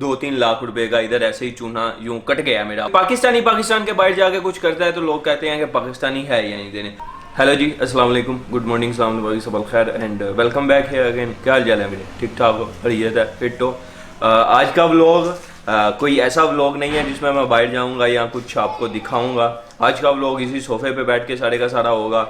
2-3 लाख रुपए का इधर ऐसे ही चूना यूं कट गया मेरा। पाकिस्तान के बाहर जाके कुछ करता है तो लोग कहते हैं कि पाकिस्तानी है या नहीं देने। हेलो जी, अस्सलाम वालेकुम, गुड मॉर्निंग, सलाम वालेकुम, सबल खैर and welcome back here again. क्या हाल चाल है मेरे? ठीक ठाक हो? बढ़िया है, फिट हो? आज का व्लॉग कोई ऐसा व्लॉग नहीं है जिसमें मैं बाहर जाऊंगा या कुछ आपको दिखाऊंगा। आज का व्लॉग इसी सोफे पे बैठ के सारे का सारा होगा।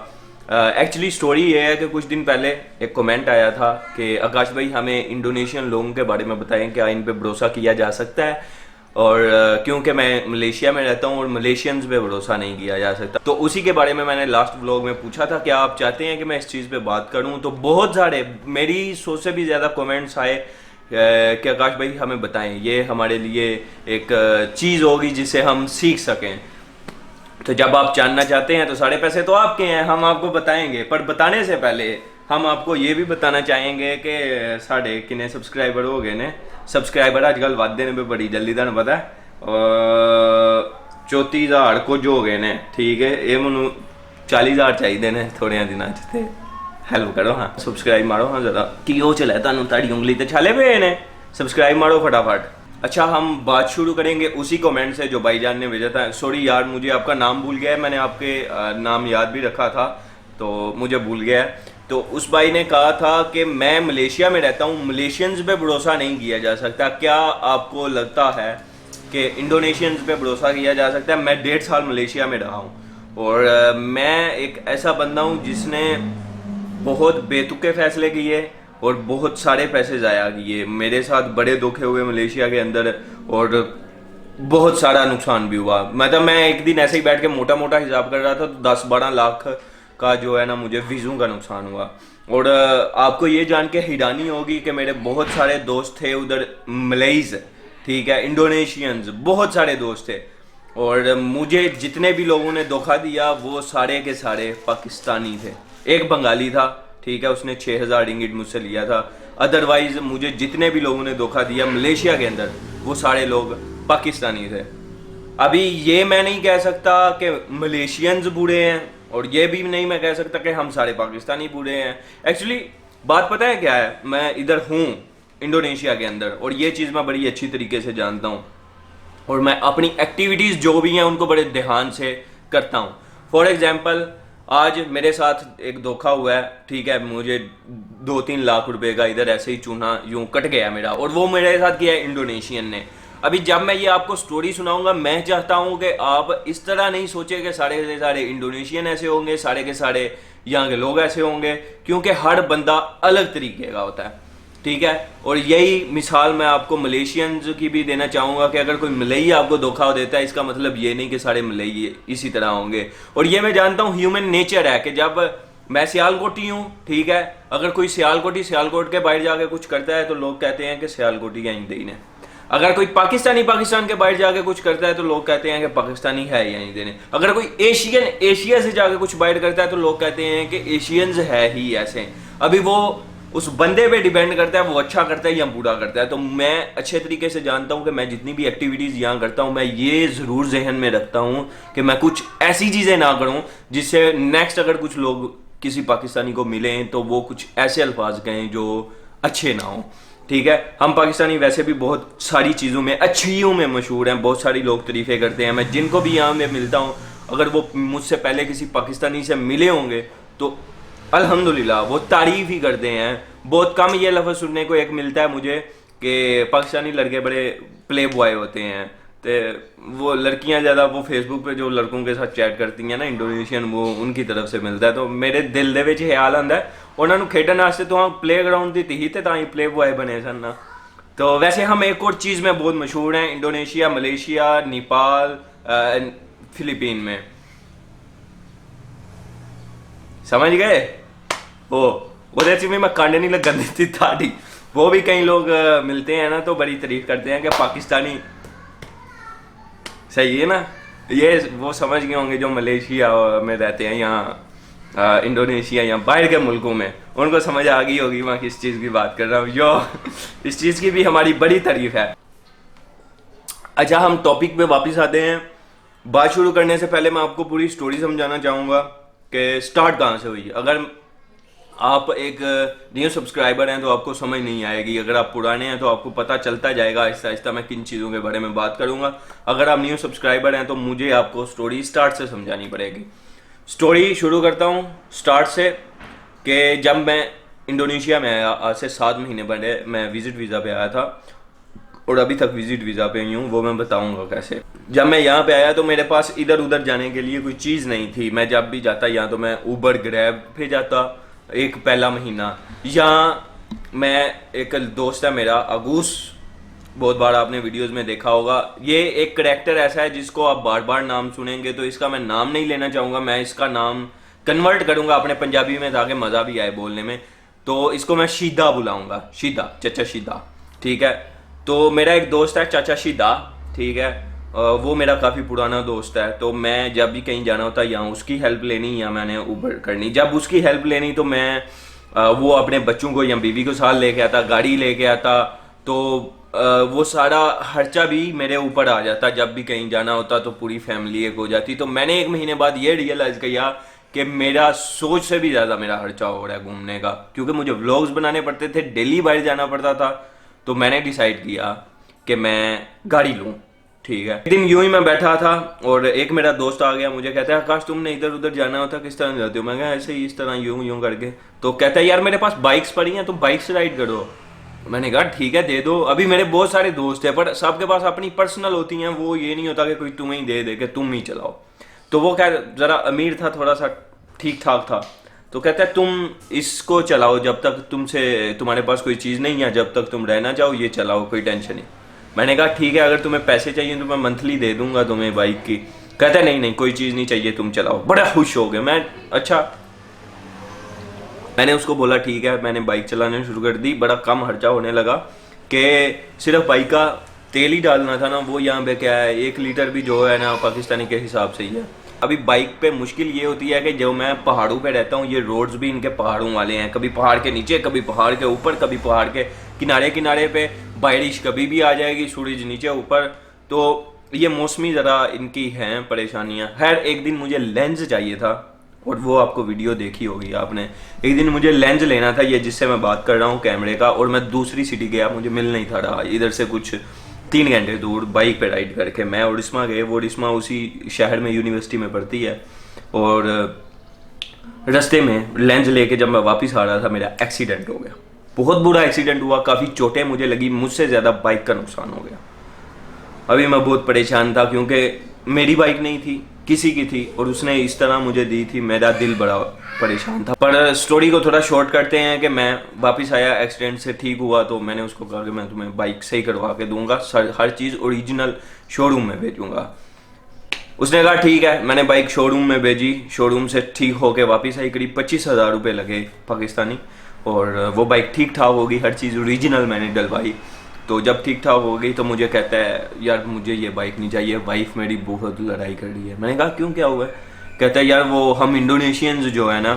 एक्चुअली स्टोरी ये है कि कुछ दिन पहले एक कमेंट आया था कि आकाश भाई हमें इंडोनेशियन लोगों के बारे में बताएं, क्या इन पे भरोसा किया जा सकता है। और क्योंकि मैं मलेशिया में रहता हूँ और मलेशियंस पे भरोसा नहीं किया जा सकता, तो उसी के बारे में मैंने लास्ट व्लॉग में पूछा था क्या आप चाहते हैं कि मैं इस चीज़ पे बात करूँ। तो बहुत सारे, मेरी सोच से भी ज़्यादा कमेंट्स आए कि आकाश भाई हमें बताएं, ये हमारे लिए एक चीज़ होगी जिसे हम सीख सकें। तो जब आप जानना चाहते हैं तो सारे पैसे तो आपके हैं, हम आपको बताएंगे। पर बताने से पहले हम आपको ये भी बताना चाहेंगे कि साढ़े किन्ने सब्सक्राइबर हो गए ने। सब्सक्राइबर आजकल वादे ने बड़ी जल्दी तुहानू पता है, 34,000 कुछ हो गए ने। ठीक है, ये मैं 40,000 चाहिए ने थोड़े दिनों च। हेल्प करो, हाँ सब्सक्राइब मारो, हाँ ज़रा की हो चला है ताड़ी उंगली तो छाले पे ने। सब्सक्राइब मारो फटाफट। अच्छा, हम बात शुरू करेंगे उसी कमेंट से जो भाईजान ने भेजा था। सॉरी यार, मुझे आपका नाम भूल गया है, मैंने आपके नाम याद भी रखा था तो मुझे भूल गया है। तो उस भाई ने कहा था कि मैं मलेशिया में रहता हूँ, मलेशियंस पे भरोसा नहीं किया जा सकता। क्या आपको लगता है कि इंडोनेशियंस पे भरोसा किया जा सकता है? मैं 1.5 साल मलेशिया में रहा हूँ और मैं एक ऐसा बंदा हूँ जिसने बहुत बेतुके फैसले किए और बहुत सारे पैसे ज़ाया किए। मेरे साथ बड़े धोखे हुए मलेशिया के अंदर और बहुत सारा नुकसान भी हुआ। मतलब मैं एक दिन ऐसे ही बैठ के मोटा मोटा हिसाब कर रहा था तो 10-12 लाख का जो है ना मुझे वीज़ों का नुकसान हुआ। और आपको ये जान के हैरानी होगी कि मेरे बहुत सारे दोस्त थे उधर मलेज़, ठीक है, इंडोनेशियंस, बहुत सारे दोस्त थे। और मुझे जितने भी लोगों ने धोखा दिया वो सारे के सारे पाकिस्तानी थे। एक बंगाली था, ठीक है, उसने 6,000 रिंगिट मुझसे लिया था। अदरवाइज मुझे जितने भी लोगों ने धोखा दिया मलेशिया के अंदर वो सारे लोग पाकिस्तानी थे। अभी ये मैं नहीं कह सकता कि मलेशियंस बुरे हैं और ये भी नहीं मैं कह सकता कि हम सारे पाकिस्तानी बुरे हैं। एक्चुअली बात पता है क्या है, मैं इधर हूँ इंडोनेशिया के अंदर और ये चीज़ मैं बड़ी अच्छी तरीके से जानता हूँ और मैं अपनी एक्टिविटीज़ जो भी हैं उनको बड़े ध्यान से करता हूँ। फॉर एग्जाम्पल आज मेरे साथ एक धोखा हुआ है, ठीक है, मुझे 2-3 लाख रुपए का इधर ऐसे ही चूना यूं कट गया मेरा, और वो मेरे साथ किया है इंडोनेशियन ने। अभी जब मैं ये आपको स्टोरी सुनाऊंगा मैं चाहता हूँ कि आप इस तरह नहीं सोचे कि सारे के सारे इंडोनेशियन ऐसे होंगे, सारे के सारे यहाँ के लोग ऐसे होंगे, क्योंकि हर बंदा अलग तरीके का होता है, ठीक है। और यही मिसाल मैं आपको मलेशियंस की भी देना चाहूँगा कि अगर कोई मलई आपको धोखा देता है इसका मतलब ये नहीं कि सारे मलई इसी तरह होंगे। और ये मैं जानता हूँ ह्यूमन नेचर है कि जब मैं सियालकोटी हूँ, ठीक है, अगर कोई सियालकोट के बाहर जाके कुछ करता है तो लोग कहते हैं कि सियालकोटी का ईंदीन है। अगर कोई पाकिस्तान के बाहर जाके कुछ करता है तो लोग कहते हैं कि पाकिस्तानी है या नहीं देने। अगर कोई एशियन एशिया से जाके कुछ बाहर करता है तो लोग कहते हैं कि एशियंस है ही ऐसे। अभी वो उस बंदे पे डिपेंड करता है वो अच्छा करता है या बुरा करता है। तो मैं अच्छे तरीके से जानता हूँ कि मैं जितनी भी एक्टिविटीज़ यहाँ करता हूँ मैं ये ज़रूर जहन में रखता हूँ कि मैं कुछ ऐसी चीज़ें ना करूँ जिससे नेक्स्ट अगर कुछ लोग किसी पाकिस्तानी को मिलें तो वो कुछ ऐसे अल्फाज कहें जो अच्छे ना हों, ठीक है। हम पाकिस्तानी वैसे भी बहुत सारी चीज़ों में अच्छियों में मशहूर हैं, बहुत सारी लोग तारीफ़ें करते हैं। मैं जिनको भी यहाँ में मिलता हूँ अगर वो मुझसे पहले किसी पाकिस्तानी से मिले होंगे तो अल्हम्दुलिल्लाह वो तारीफ ही करते हैं। बहुत कम ये लफ्ज़ सुनने को एक मिलता है मुझे कि पाकिस्तानी लड़के बड़े प्ले बॉय होते हैं, तो वो लड़कियां ज़्यादा वो फेसबुक पे जो लड़कों के साथ चैट करती हैं ना इंडोनेशियन, वो उनकी तरफ से मिलता है। तो मेरे दिल दे विच ख्याल आंदा है उन्होंने खेडन वास्ते तो हम प्ले ग्राउंड दी थी तो ही प्ले बॉय बने सन ना। तो वैसे हम एक और चीज़ में बहुत मशहूर हैं इंडोनेशिया, मलेशिया, नेपाल, फिलीपीन में, समझ गए। वो भी मैं कांडे नहीं लगन देती ताड़ी, वो भी कई लोग मिलते हैं ना तो बड़ी तारीफ करते हैं कि पाकिस्तानी सही है ना। ये वो समझ गए होंगे जो मलेशिया में रहते हैं, यहाँ इंडोनेशिया या बाहर के मुल्कों में, उनको समझ आ गई होगी मैं किस चीज़ की बात कर रहा हूँ। जो इस चीज़ की भी हमारी बड़ी तारीफ है। अच्छा, हम टॉपिक पे वापस आते हैं। बात शुरू करने से पहले मैं आपको पूरी स्टोरी समझाना चाहूँगा कि स्टार्ट कहाँ से हुई। अगर आप एक न्यू सब्सक्राइबर हैं तो आपको समझ नहीं आएगी, अगर आप पुराने हैं तो आपको पता चलता जाएगा आहिस्ता आहिस्ता मैं किन चीज़ों के बारे में बात करूंगा। अगर आप न्यू सब्सक्राइबर हैं तो मुझे आपको स्टोरी स्टार्ट से समझानी पड़ेगी। स्टोरी शुरू करता हूँ स्टार्ट से कि जब मैं इंडोनेशिया में आया, आज से 7 महीने पहले मैं विजिट वीज़ा पे आया था और अभी तक विजिट वीज़ा पे ही हूँ, वो मैं बताऊँगा कैसे। जब मैं यहाँ पे आया तो मेरे पास इधर उधर जाने के लिए कोई चीज़ नहीं थी। मैं जब भी जाता यहाँ तो मैं ऊबर ग्रैब पे जाता एक पहला महीना। यहाँ मैं एक दोस्त है मेरा अगूस, बहुत बार आपने वीडियोस में देखा होगा। ये एक करैक्टर ऐसा है जिसको आप बार बार नाम सुनेंगे, तो इसका मैं नाम नहीं लेना चाहूँगा, मैं इसका नाम कन्वर्ट करूँगा अपने पंजाबी में ताकि मज़ा भी आए बोलने में। तो इसको मैं शीदा बुलाऊँगा, शीदा, चाचा शीदा, ठीक है। तो मेरा एक दोस्त है चाचा शीदा, ठीक है। वो मेरा काफ़ी पुराना दोस्त है, तो मैं जब भी कहीं जाना होता या उसकी हेल्प लेनी या मैंने ऊबर करनी। जब उसकी हेल्प लेनी तो मैं वो अपने बच्चों को या बीवी को साथ लेके आता, गाड़ी लेके आता, तो वो सारा खर्चा भी मेरे ऊपर आ जाता। जब भी कहीं जाना होता तो पूरी फैमिली एक हो जाती। तो मैंने 1 महीने बाद ये रियलाइज़ किया कि मेरा सोच से भी ज़्यादा मेरा खर्चा हो रहा है घूमने का, क्योंकि मुझे व्लॉग्स बनाने पड़ते थे, डेली बाहर जाना पड़ता था। तो मैंने डिसाइड किया कि मैं गाड़ी लूँ, ठीक है। एक दिन यूं ही मैं बैठा था और एक मेरा दोस्त आ गया, मुझे कहता है आकाश तुमने इधर उधर जाना होता किस तरह जाते हो? मैं कहा ऐसे ही, इस तरह यूं यूं करके। तो कहता है यार मेरे पास बाइक्स पड़ी हैं, तुम बाइक से राइड करो। मैंने कहा ठीक है दे दो। अभी मेरे बहुत सारे दोस्त हैं पर सबके पास अपनी पर्सनल होती हैं, वो ये नहीं होता कि कोई तुम्हें ही दे दे कि तुम ही चलाओ। तो वो क्या ज़रा अमीर था, थोड़ा सा ठीक ठाक था, तो कहता है तुम इसको चलाओ जब तक तुम्हारे पास कोई चीज़ नहीं है, जब तक तुम रहना चाहो ये चलाओ, कोई टेंशन नहीं। मैंने कहा ठीक है अगर तुम्हें पैसे चाहिए तो मैं मंथली दे दूंगा तुम्हें बाइक की। कहता है नहीं नहीं कोई चीज़ नहीं चाहिए तुम चलाओ। बड़ा खुश हो गया मैं। अच्छा, मैंने उसको बोला ठीक है, मैंने बाइक चलाने शुरू कर दी। बड़ा कम खर्चा होने लगा कि सिर्फ बाइक का तेल ही डालना था ना, वो यहाँ पे क्या है 1 लीटर भी जो है ना पाकिस्तानी के हिसाब से ही है। अभी बाइक पे मुश्किल ये होती है कि जो मैं पहाड़ों पे रहता हूँ, ये रोड्स भी इनके पहाड़ों वाले हैं, कभी पहाड़ के नीचे, कभी पहाड़ के ऊपर, कभी पहाड़ के किनारे किनारे पे। बारिश कभी भी आ जाएगी, सूरज नीचे ऊपर, तो ये मौसमी ज़रा इनकी हैं परेशानियाँ। खैर एक दिन मुझे लेंस चाहिए था और वो आपको वीडियो देखी होगी आपने। एक दिन मुझे लेंस लेना था, ये जिससे मैं बात कर रहा हूँ कैमरे का, और मैं दूसरी सिटी गया, मुझे मिल नहीं था रहा। इधर से कुछ 3 घंटे दूर बाइक पे राइड करके मैं ओडिशा गए। वो ओडिशा उसी शहर में यूनिवर्सिटी में पढ़ती है। और रास्ते में लेंस लेके जब मैं वापस आ रहा था मेरा एक्सीडेंट हो गया। बहुत बुरा एक्सीडेंट हुआ, काफ़ी चोटें मुझे लगी, मुझसे ज़्यादा बाइक का नुकसान हो गया। अभी मैं बहुत परेशान था क्योंकि मेरी बाइक नहीं थी, किसी की थी, और उसने इस तरह मुझे दी थी। मेरा दिल बड़ा परेशान था। पर स्टोरी को थोड़ा शॉर्ट करते हैं कि मैं वापस आया, एक्सीडेंट से ठीक हुआ, तो मैंने उसको कहा कि मैं तुम्हें बाइक सही करवा के दूंगा, हर चीज़ ओरिजिनल शोरूम में भेजूंगा। उसने कहा ठीक है। मैंने बाइक शोरूम में भेजी, शोरूम से ठीक होके वापस आई। करीब 25,000 रुपये लगे पाकिस्तानी, और वो बाइक ठीक ठाक होगी, हर चीज़ ओरिजिनल मैंने डलवाई। तो जब ठीक ठाक हो गई तो मुझे कहता है यार मुझे ये बाइक नहीं चाहिए, वाइफ मेरी बहुत लड़ाई कर रही है। मैंने कहा क्यों, क्या हुआ है? कहता है यार वो हम इंडोनेशियंस जो है ना,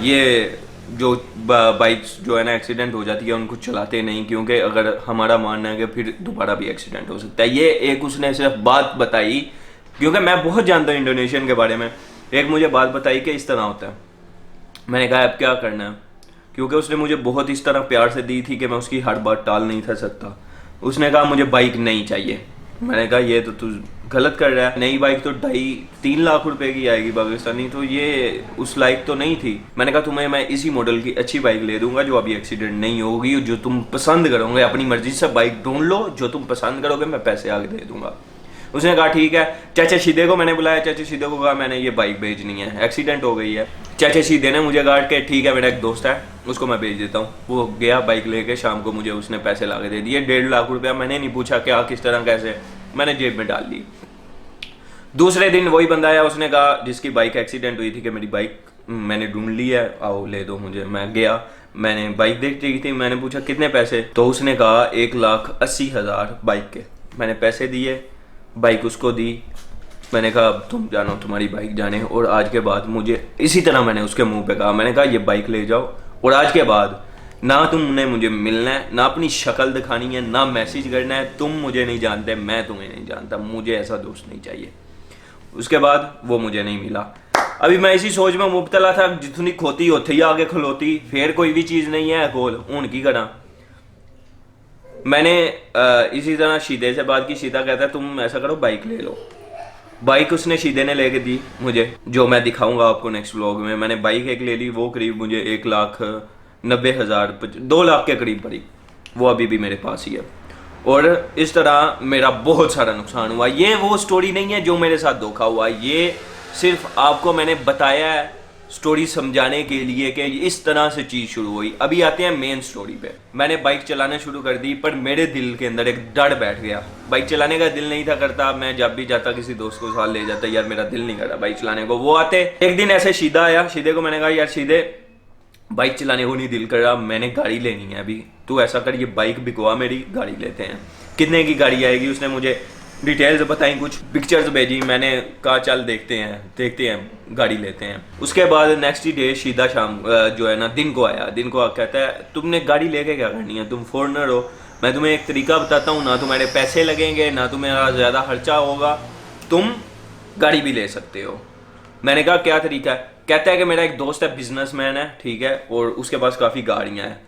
ये जो बाइक्स जो है ना एक्सीडेंट हो जाती है उनको चलाते नहीं, क्योंकि अगर हमारा मानना है कि फिर दोबारा भी एक्सीडेंट हो सकता है। ये एक उसने सिर्फ बात बताई, क्योंकि मैं बहुत जानता हूँ इंडोनेशियन के बारे में। एक मुझे बात बताई कि इस तरह होता है। मैंने कहा अब क्या करना है, क्योंकि उसने मुझे बहुत इस तरह प्यार से दी थी कि मैं उसकी हर बात टाल नहीं था सकता। उसने कहा मुझे बाइक नहीं चाहिए। मैंने कहा ये तो तू गलत कर रहा है, नई बाइक तो 2.5-3 लाख रुपए की आएगी पाकिस्तानी, तो ये उस लाइक तो नहीं थी। मैंने कहा तुम्हें मैं इसी मॉडल की अच्छी बाइक ले दूंगा जो अभी एक्सीडेंट नहीं होगी, जो तुम पसंद करोगे, अपनी मर्जी से बाइक ढूंढ लो, जो तुम पसंद करोगे मैं पैसे आगे दे दूंगा। उसने कहा ठीक है। चाचा शीदे को मैंने बुलाया, चाचा शीदे को कहा मैंने ये बाइक भेजनी है, एक्सीडेंट हो गई है। चाचा शीदे ने मुझे कहा कि ठीक है मेरा एक दोस्त है उसको मैं भेज देता हूँ। वो गया बाइक लेके, शाम को मुझे उसने पैसे ला के दे दिए 1.5 लाख रुपया। मैंने नहीं पूछा क्या किस तरह कैसे, मैंने जेब में डाल ली। दूसरे दिन वही बंदा आया, उसने कहा जिसकी बाइक एक्सीडेंट हुई थी कि मेरी बाइक मैंने ढूंढ ली है, आओ ले दो मुझे। मैं गया, मैंने बाइक देख रही थी, मैंने पूछा कितने पैसे, तो उसने कहा 1,80,000 बाइक के। मैंने पैसे दिए, बाइक उसको दी। मैंने कहा तुम जानो, तुम्हारी बाइक जाने। और आज के बाद मुझे इसी तरह मैंने उसके मुंह पे कहा, मैंने कहा ये बाइक ले जाओ, और आज के बाद ना तुमने मुझे मिलना है, ना अपनी शक्ल दिखानी है, ना मैसेज करना है। तुम मुझे नहीं जानते, मैं तुम्हें नहीं जानता, मुझे ऐसा दोस्त नहीं चाहिए। उसके बाद वो मुझे नहीं मिला। अभी मैं इसी सोच में मुबतला था, जितनी खोती उत्थे ही आके खलोती, फिर कोई भी चीज़ नहीं है कोल, हूँ की करा। मैंने इसी तरह शीदे से बात की। शीदा कहता है तुम ऐसा करो बाइक ले लो। बाइक उसने शीदे ने लेके दी मुझे, जो मैं दिखाऊंगा आपको नेक्स्ट व्लॉग में। मैंने बाइक एक ले ली, वो करीब मुझे 1,90,000 2 लाख के करीब पड़ी। वो अभी भी मेरे पास ही है। और इस तरह मेरा बहुत सारा नुकसान हुआ। ये वो स्टोरी नहीं है जो मेरे साथ धोखा हुआ, ये सिर्फ आपको मैंने बताया है स्टोरी समझाने के लिए कि इस तरह से चीज़ शुरू हुई। अभी आते हैं मेन स्टोरी पे। मैंने बाइक चलाना शुरू कर दी, पर मेरे दिल के अंदर एक डर बैठ गया। बाइक चलाने का दिल नहीं था करता। मैं जब भी जाता किसी दोस्त को साथ ले जाता, यार मेरा दिल नहीं करता बाइक चलाने को। वो आते, एक दिन ऐसे शीदा आया। शीदे को मैंने कहा यार शीदे बाइक चलाने को नहीं दिल कर रहा, मैंने गाड़ी लेनी है अभी, तू ऐसा कर ये बाइक बिकवा मेरी, गाड़ी लेते हैं। कितने की गाड़ी आएगी? उसने मुझे डिटेल्स बताई, कुछ पिक्चर्स भेजी। मैंने कहा चल देखते हैं गाड़ी लेते हैं। उसके बाद नेक्स्ट डे शीदा शाम जो है ना दिन को आया। दिन को कहता है तुमने गाड़ी लेके क्या करनी है, तुम फॉरेनर हो, मैं तुम्हें एक तरीका बताता हूँ, ना तुम्हारे पैसे लगेंगे ना तुम्हें ज़्यादा खर्चा होगा, तुम गाड़ी भी ले सकते हो। मैंने कहा क्या तरीका है? कहता है कि मेरा एक दोस्त है, बिजनेसमैन है, ठीक है, और उसके पास काफ़ी गाड़ियाँ हैं,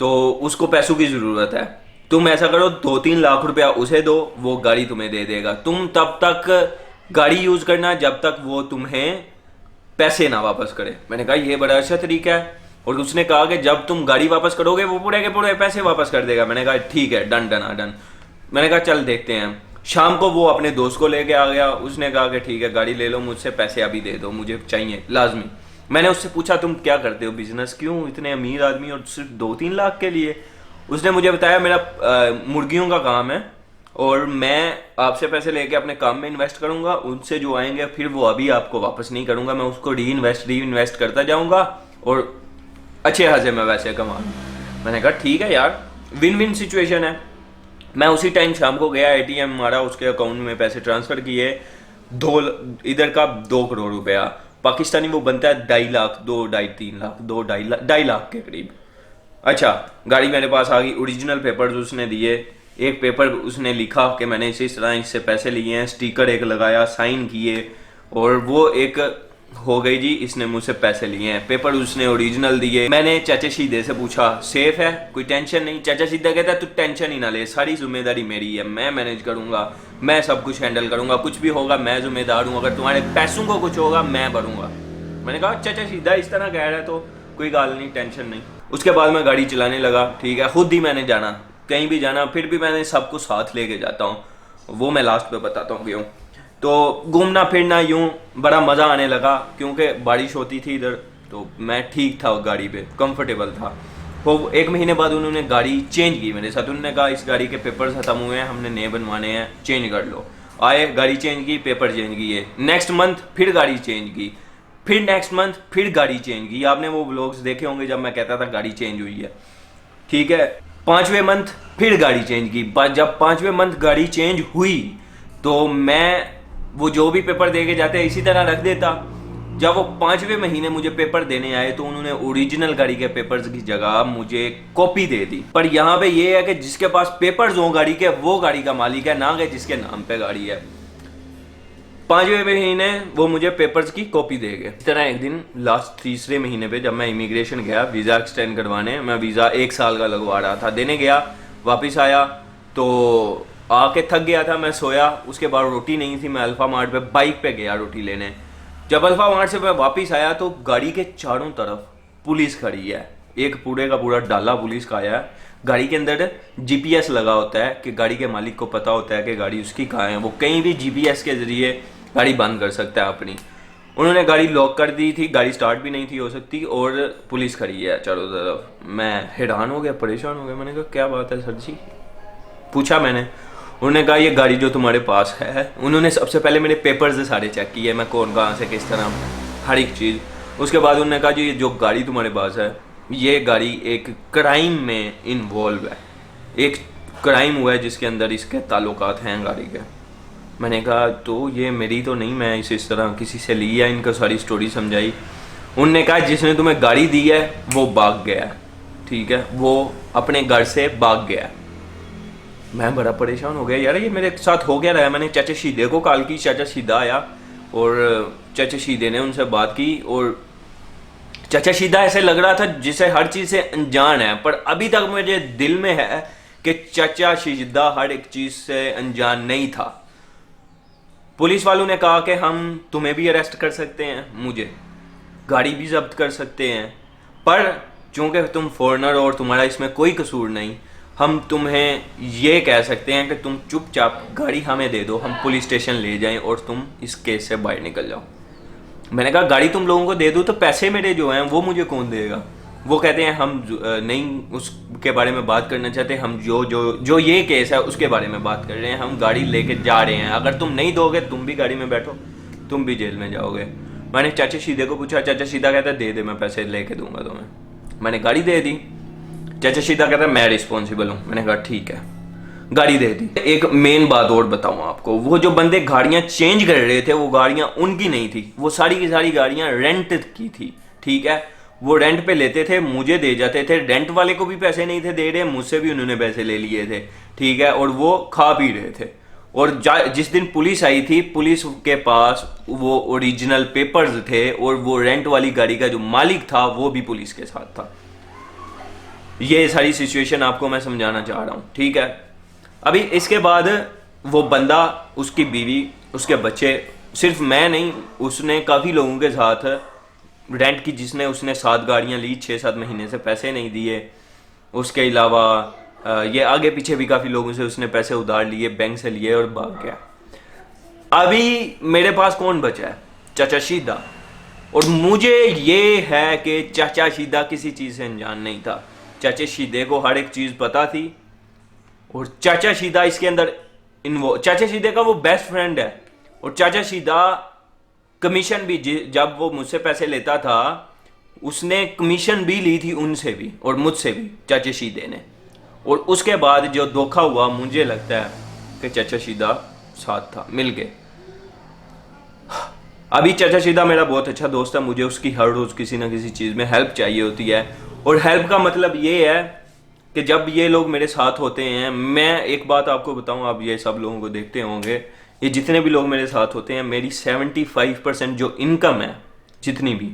तो उसको पैसों की ज़रूरत है। तुम ऐसा करो 2-3 लाख रुपया उसे दो, वो गाड़ी तुम्हें दे देगा। तुम तब तक गाड़ी यूज़ करना जब तक वो तुम्हें पैसे ना वापस करे। मैंने कहा ये बड़ा अच्छा तरीका है। और उसने कहा कि जब तुम गाड़ी वापस करोगे वो पूरे के पूरे पैसे वापस कर देगा। मैंने कहा ठीक है, डन डन डन। मैंने कहा चल देखते हैं। शाम को वो अपने दोस्त को लेके आ गया। उसने कहा कि ठीक है गाड़ी ले लो, मुझसे पैसे अभी दे दो, मुझे चाहिए लाजमी। मैंने उससे पूछा तुम क्या करते हो बिजनेस, क्यों इतने अमीर आदमी और सिर्फ 2-3 लाख के लिए? उसने मुझे बताया मेरा मुर्गियों का काम है और मैं आपसे पैसे लेके अपने काम में इन्वेस्ट करूंगा, उनसे जो आएंगे फिर वो अभी आपको वापस नहीं करूंगा, मैं उसको री इन्वेस्ट करता जाऊंगा और अच्छे खासे मैं वैसे कमा। मैंने कहा ठीक है यार, विन विन सिचुएशन है। मैं उसी टाइम शाम को गया, ATM मारा, उसके अकाउंट में पैसे ट्रांसफ़र किए। इधर का 2 करोड़ रुपया पाकिस्तानी वो बनता है 2.5 लाख, 2-2.5-3 लाख, 2-2.5 लाख के करीब। अच्छा, गाड़ी मेरे पास आ गई, ओरिजिनल पेपर्स उसने दिए। एक पेपर उसने लिखा कि मैंने इस तरह इससे पैसे लिए हैं, स्टिकर एक लगाया, साइन किए, और वो एक हो गई जी, इसने मुझसे पैसे लिए हैं। पेपर उसने ओरिजिनल दिए। मैंने चाचा शीदे से पूछा सेफ है, कोई टेंशन नहीं? चाचा शीदा कहता है तू टेंशन ही ना ले, सारी जिम्मेदारी मेरी है, मैं मैनेज करूंगा, मैं सब कुछ हैंडल करूंगा, कुछ भी होगा मैं जिम्मेदार हूँ, अगर तुम्हारे पैसों को कुछ होगा मैं भरूंगा। मैंने कहा चाचा सीधा इस तरह कह रहा है तो कोई गाल नहीं, टेंशन नहीं। उसके बाद मैं गाड़ी चलाने लगा, ठीक है, खुद ही मैंने जाना, कहीं भी जाना, फिर भी मैंने सबको साथ लेके जाता हूँ, वो मैं लास्ट पे बताता हूँ क्यों। तो घूमना फिरना यूँ बड़ा मज़ा आने लगा, क्योंकि बारिश होती थी इधर, तो मैं ठीक था गाड़ी पे, कंफर्टेबल था। वो 1 महीने बाद उन्होंने गाड़ी चेंज की मेरे साथ। उन्होंने कहा इस गाड़ी के पेपर्स खत्म हुए हैं, हमने नए बनवाने हैं, चेंज कर लो। आए, गाड़ी चेंज की, पेपर चेंज किए। नेक्स्ट मंथ फिर गाड़ी चेंज की, फिर नेक्स्ट मंथ फिर गाड़ी चेंज की। आपने वो व्लॉग्स देखे होंगे जब मैं कहता था गाड़ी चेंज हुई है, ठीक है। 5वें मंथ फिर गाड़ी चेंज की। जब 5वें मंथ गाड़ी चेंज हुई तो मैं वो जो भी पेपर दे के जाते इसी तरह रख देता। जब वो 5वें महीने मुझे पेपर देने आए तो उन्होंने ओरिजिनल गाड़ी के पेपर्स की जगह मुझे कॉपी दे दी। पर यहाँ पे ये है कि जिसके पास पेपर्स हो गाड़ी के वो गाड़ी का मालिक है, ना कि जिसके नाम पे गाड़ी है। 5वें महीने वो मुझे पेपर्स की कॉपी दे गए। इस तरह एक दिन लास्ट 3रे महीने पे जब मैं इमिग्रेशन गया वीज़ा एक्सटेंड करवाने, मैं वीज़ा 1 साल का लगवा रहा था, देने गया, वापस आया तो आके थक गया था, मैं सोया। उसके बाद रोटी नहीं थी, मैं अल्फा मार्ट पे बाइक पे गया रोटी लेने। जब अल्फा मार्ट से मैं वापस आया तो गाड़ी के चारों तरफ पुलिस खड़ी है, एक पूरे का पूरा डाला पुलिस का आया है। गाड़ी के अंदर GPS लगा होता है कि गाड़ी के मालिक को पता होता है कि गाड़ी उसकी कहाँ है, वो कहीं भी GPS के जरिए गाड़ी बंद कर सकता है अपनी। उन्होंने गाड़ी लॉक कर दी थी, गाड़ी स्टार्ट भी नहीं थी हो सकती, और पुलिस खड़ी है चारों तरफ। मैं हैरान हो गया, परेशान हो गया। मैंने कहा क्या बात है सर जी? पूछा मैंने। उन्होंने कहा ये गाड़ी जो तुम्हारे पास है, उन्होंने सबसे पहले मेरे पेपर्स सारे चेक किए, मैं कौन कहाँ से किस तरह, हर एक चीज़। उसके बाद उन्होंने कहा जी ये जो गाड़ी तुम्हारे पास है, ये गाड़ी एक क्राइम में इन्वॉल्व है, एक क्राइम हुआ है जिसके अंदर इसके ताल्लुकात हैं गाड़ी के। मैंने कहा तो ये मेरी तो नहीं, मैं इस तरह किसी से ली है, इनको सारी स्टोरी समझाई। उनने कहा जिसने तुम्हें गाड़ी दी है वो भाग गया है, ठीक है, वो अपने घर से भाग गया। मैं बड़ा परेशान हो गया, यार ये मेरे साथ हो गया रहा है। मैंने चाचा शीदे को कॉल की, चाचा शीदा आया, और चाचा शीदे ने उनसे बात की और चाचा शीदा ऐसे लग रहा था जिसे हर चीज़ से अनजान है, पर अभी तक मुझे दिल में है कि चाचा शीदा हर एक चीज़ से अनजान नहीं था। पुलिस वालों ने कहा कि हम तुम्हें भी अरेस्ट कर सकते हैं, मुझे गाड़ी भी जब्त कर सकते हैं, पर चूंकि तुम फॉरेनर और तुम्हारा इसमें कोई कसूर नहीं, हम तुम्हें ये कह सकते हैं कि तुम चुपचाप गाड़ी हमें दे दो, हम पुलिस स्टेशन ले जाएं और तुम इस केस से बाहर निकल जाओ। मैंने कहा गाड़ी तुम लोगों को दे दो तो पैसे मेरे जो हैं वो मुझे कौन देगा? वो कहते हैं हम नहीं उसके बारे में बात करना चाहते, हम जो ये केस है उसके बारे में बात कर रहे हैं, हम गाड़ी लेके जा रहे हैं, अगर तुम नहीं दोगे तुम भी गाड़ी में बैठो, तुम भी जेल में जाओगे। मैंने चाचा शीदे को पूछा, चाचा शीदा कहता दे दे, मैं पैसे लेके दूंगा तुम्हें। मैंने गाड़ी दे दी। चाचा शीदा कहता मैं रिस्पॉन्सिबल हूँ। मैंने कहा ठीक है, गाड़ी दे दी। एक मेन बात और बताऊं आपको, वो जो बंदे गाड़ियां चेंज कर रहे थे वो गाड़ियां उनकी नहीं थी, वो सारी की सारी गाड़ियां रेंट की थी, ठीक है। वो रेंट पे लेते थे, मुझे दे जाते थे, रेंट वाले को भी पैसे नहीं थे दे रहे, मुझसे भी उन्होंने पैसे ले लिए थे, ठीक है, और वो खा पी रहे थे। और जिस दिन पुलिस आई थी, पुलिस के पास वो ओरिजिनल पेपर्स थे और वो रेंट वाली गाड़ी का जो मालिक था वो भी पुलिस के साथ था। ये सारी सिचुएशन आपको मैं समझाना चाह रहा हूँ, ठीक है। अभी इसके बाद वो बंदा, उसकी बीवी, उसके बच्चे, सिर्फ मैं नहीं, उसने काफ़ी लोगों के साथ रेंट की, जिसने उसने 7 गाड़ियाँ ली, 6-7 महीने से पैसे नहीं दिए। उसके अलावा ये आगे पीछे भी काफ़ी लोगों से उसने पैसे उधार लिए, बैंक से लिए और भाग गया। अभी मेरे पास कौन बचा है? चाचा शीदा। और मुझे ये है कि चाचा शीदा किसी चीज़ से अनजान नहीं था, चाचा शीदे को हर एक चीज़ पता थी और चाचा शीदा इसके अंदर चाचा शीदे का वो बेस्ट फ्रेंड है। और चाचा शीदा कमीशन भी, जब वो मुझसे पैसे लेता था उसने कमीशन भी ली थी उनसे भी और मुझसे भी, चाचा शीदे ने। और उसके बाद जो धोखा हुआ, मुझे लगता है कि चाचा शीदा साथ था, मिल गए। अभी चाचा शीदा मेरा बहुत अच्छा दोस्त है, मुझे उसकी हर रोज़ किसी ना किसी चीज़ में हेल्प चाहिए होती है। और हेल्प का मतलब ये है कि जब ये लोग मेरे साथ होते हैं, मैं एक बात आपको बताऊं, आप ये सब लोगों को देखते होंगे, ये जितने भी लोग मेरे साथ होते हैं, मेरी 75% जो इनकम है जितनी भी,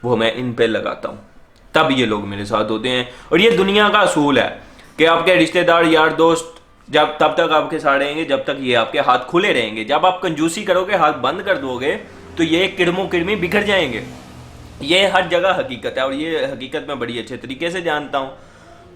वो मैं इन पे लगाता हूं, तब ये लोग मेरे साथ होते हैं। और ये दुनिया का असूल है कि आपके रिश्तेदार, यार दोस्त जब तब तक आपके साथ रहेंगे जब तक ये आपके हाथ खुले रहेंगे। जब आप कंजूसी करोगे, हाथ बंद कर दोगे, तो ये किड़मो किड़मी बिखर जाएंगे। ये हर जगह हकीकत है और ये हकीकत मैं बड़ी अच्छे तरीके से जानता हूँ।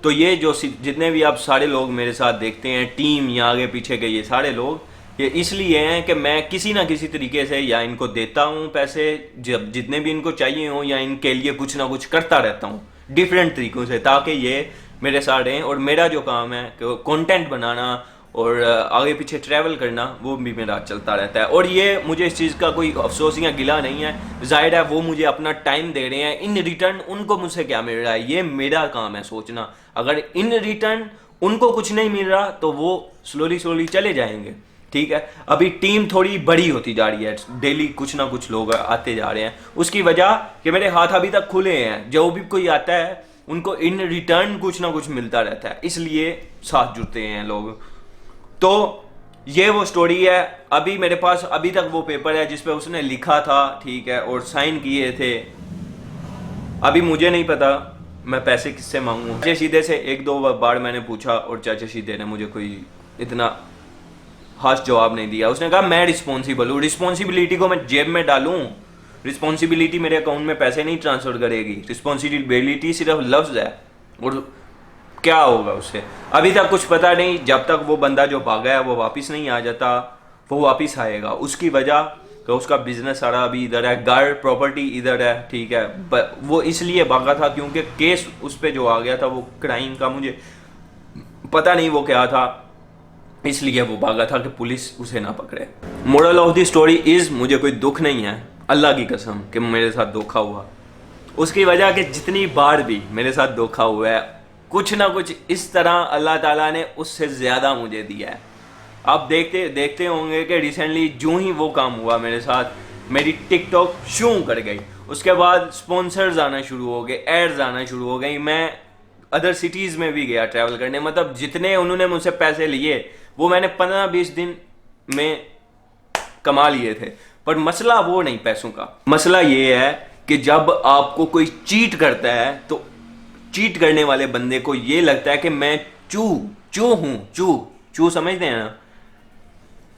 तो ये जो जितने भी आप सारे लोग मेरे साथ देखते हैं, टीम या आगे पीछे के ये सारे लोग, ये इसलिए हैं कि मैं किसी ना किसी तरीके से या इनको देता हूँ पैसे जब जितने भी इनको चाहिए हो, या इनके लिए कुछ ना कुछ करता रहता हूँ डिफरेंट तरीकों से, ताकि ये मेरे साथ रहें। और मेरा जो काम है कि कंटेंट बनाना और आगे पीछे ट्रैवल करना, वो भी मेरा चलता रहता है। और ये मुझे इस चीज़ का कोई अफसोस या गिला नहीं है, जाहिर है वो मुझे अपना टाइम दे रहे हैं, इन रिटर्न उनको मुझसे क्या मिल रहा है, ये मेरा काम है सोचना। अगर इन रिटर्न उनको कुछ नहीं मिल रहा तो वो स्लोली चले जाएंगे, ठीक है। अभी टीम थोड़ी बड़ी होती जा रही है, डेली कुछ ना कुछ लोग आते जा रहे हैं, उसकी वजह कि मेरे हाथ अभी तक खुले हैं, जो भी कोई आता है उनको इन रिटर्न कुछ ना कुछ मिलता रहता है, इसलिए साथ जुड़ते हैं लोग। तो ये वो स्टोरी है। अभी मेरे पास अभी तक वो पेपर है जिसपे उसने लिखा था, ठीक है, और साइन किए थे। अभी मुझे नहीं पता मैं पैसे किससे मांगूं। चाचा शीदे से 1-2 बार मैंने पूछा और चाचा शीदे ने मुझे कोई इतना खास जवाब नहीं दिया। उसने कहा मैं रिस्पॉन्सिबल हूँ, रिस्पॉन्सिबिलिटी को मैं जेब में डालूं? रिस्पॉन्सिबिलिटी मेरे अकाउंट में पैसे नहीं ट्रांसफर करेगी, रिस्पॉन्सिबिलिटी सिर्फ लफ्ज है, और क्या होगा उससे अभी तक कुछ पता नहीं। जब तक वो बंदा जो भागा है वो वापस नहीं आ जाता, वो वापस आएगा। उसकी वजह कि उसका बिजनेस सारा अभी इधर है, घर प्रॉपर्टी इधर है, ठीक है। वो इसलिए भागा था क्योंकि केस उस पर जो आ गया था वो क्राइम का, मुझे पता नहीं वो क्या था, इसलिए वो भागा था कि पुलिस उसे ना पकड़े। Moral of the story is, मुझे कोई दुख नहीं है, अल्लाह की कसम, कि मेरे साथ धोखा हुआ। उसकी वजह कि जितनी बार भी मेरे साथ धोखा हुआ है, कुछ ना कुछ इस तरह अल्लाह ताला ने उससे ज़्यादा मुझे दिया है। आप देखते होंगे कि रिसेंटली जो ही वो काम हुआ मेरे साथ, मेरी टिकटॉक शू कर गई, उसके बाद स्पॉन्सर्स आना शुरू हो गए, एड्स आना शुरू हो गई। मैं अदर सिटीज़ में भी गया ट्रैवल करने, मतलब जितने उन्होंने मुझसे पैसे लिए वो मैंने 15-20 दिन में कमा लिए थे। पर मसला वो नहीं पैसों का, मसला ये है कि जब आपको कोई चीट करता है तो चीट करने वाले बंदे को ये लगता है कि मैं चू समझते हैं ना,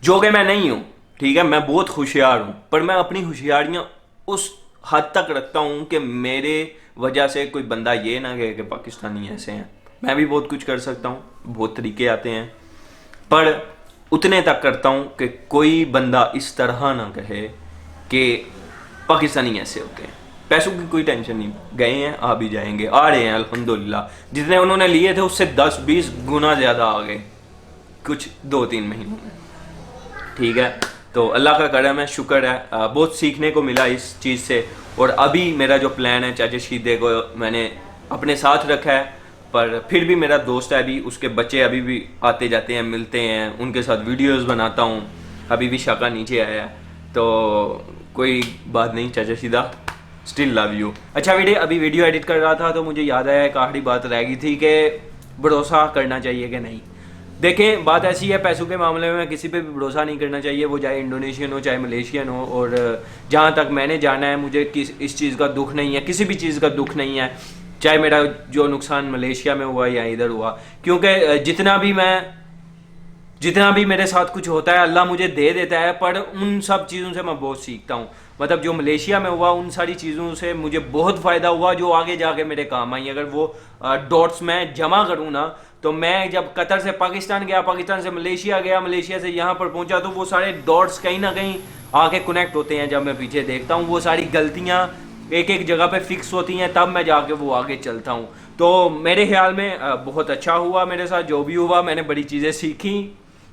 जो कि मैं नहीं हूं। ठीक है, मैं बहुत होशियार हूं, पर मैं अपनी होशियारियां उस हद तक रखता हूं कि मेरे वजह से कोई बंदा ये ना कहे कि पाकिस्तानी ऐसे हैं। मैं भी बहुत कुछ कर सकता हूं, बहुत तरीके आते हैं, पर उतने तक करता हूं कि कोई बंदा इस तरह ना कहे कि पाकिस्तानी ऐसे होते हैं। पैसों की कोई टेंशन नहीं, गए हैं, आ भी जाएंगे, आ रहे हैं अल्हम्दुलिल्लाह। जितने उन्होंने लिए थे उससे 10-20 गुना ज़्यादा आ गए कुछ 2-3 महीनों में। ठीक है, तो अल्लाह का करम है, शुक्र है, बहुत सीखने को मिला इस चीज़ से। और अभी मेरा जो प्लान है, चाचा शीदे को मैंने अपने साथ रखा है, पर फिर भी मेरा दोस्त है, अभी उसके बच्चे अभी भी आते जाते हैं, मिलते हैं, उनके साथ वीडियोस बनाता हूँ। अभी भी शाका नीचे आया है, तो कोई बात नहीं, चाचा शीदा स्टिल लव यू। अच्छा अभी वीडियो एडिट कर रहा था तो मुझे याद आया, एक आखिरी बात रह गई थी कि भरोसा करना चाहिए कि नहीं। देखें, बात ऐसी है, पैसों के मामले में किसी पे भी भरोसा नहीं करना चाहिए, वो चाहे इंडोनेशियन हो चाहे मलेशियन हो। और जहाँ तक मैंने जाना है, मुझे इस चीज़ का दुख नहीं है, किसी भी चीज़ का दुख नहीं है, चाहे मेरा जो नुकसान मलेशिया में हुआ या इधर हुआ, क्योंकि जितना भी मेरे साथ कुछ होता है अल्लाह मुझे दे देता है, पर उन सब चीज़ों से मैं बहुत सीखता हूँ। मतलब जो मलेशिया में हुआ उन सारी चीज़ों से मुझे बहुत फ़ायदा हुआ, जो आगे जाके मेरे काम आई। अगर वो डॉट्स मैं जमा करूँ ना, तो मैं जब कतर से पाकिस्तान गया, पाकिस्तान से मलेशिया गया, मलेशिया से यहाँ पर पहुँचा, तो वो सारे डॉट्स कहीं ना कहीं आके कनेक्ट होते हैं। जब मैं पीछे देखता हूँ वो सारी गलतियाँ एक एक जगह पे फिक्स होती हैं, तब मैं जाके वो आगे चलता हूँ। तो मेरे ख्याल में बहुत अच्छा हुआ मेरे साथ, जो भी हुआ मैंने बड़ी चीज़ें सीखी।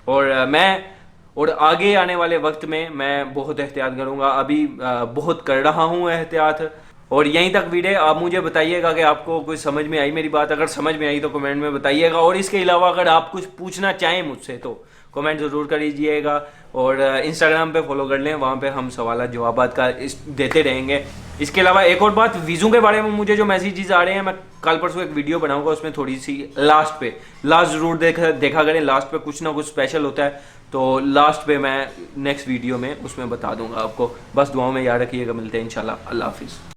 और आगे आने वाले वक्त में मैं बहुत एहतियात करूँगा, अभी बहुत कर रहा हूँ एहतियात। और यहीं तक वीडियो, आप मुझे बताइएगा कि आपको कुछ समझ में आई मेरी बात। अगर समझ में आई तो कमेंट में बताइएगा, और इसके अलावा अगर आप कुछ पूछना चाहें मुझसे तो कमेंट ज़रूर करिएगा। और इंस्टाग्राम पे फॉलो कर लें, वहाँ पे हम सवाल जवाबात का देते रहेंगे। इसके अलावा एक और बात, वीज़ों के बारे में मुझे जो मैसेजेस आ रहे हैं, मैं कल परसों एक वीडियो बनाऊंगा, उसमें थोड़ी सी लास्ट ज़रूर देखा करें, लास्ट पे कुछ ना कुछ स्पेशल होता है, तो लास्ट पे मैं नेक्स्ट वीडियो में उसमें बता दूंगा आपको। बस दुआओं में याद रखिएगा, मिलते हैं इंशाल्लाह। अल्लाह हाफिज़।